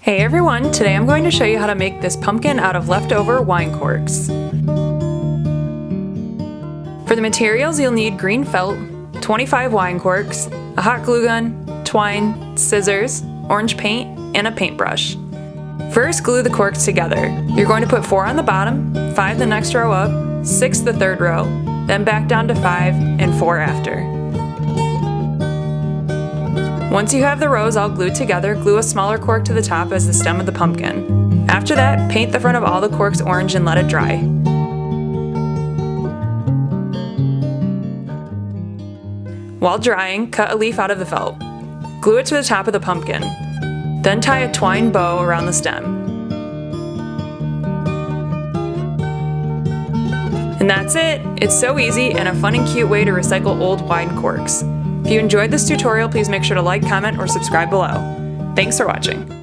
Hey everyone, today I'm going to show you how to make this pumpkin out of leftover wine corks. For the materials, you'll need green felt, 25 wine corks, a hot glue gun, twine, scissors, orange paint, and a paintbrush. First, glue the corks together. You're going to put 4 on the bottom, 5 the next row up, 6 the third row, then back down to 5 and 4 after. Once you have the rows all glued together, glue a smaller cork to the top as the stem of the pumpkin. After that, paint the front of all the corks orange and let it dry. While drying, cut a leaf out of the felt. Glue it to the top of the pumpkin. Then tie a twine bow around the stem. And that's it! It's so easy and a fun and cute way to recycle old wine corks. If you enjoyed this tutorial, please make sure to like, comment, or subscribe below. Thanks for watching.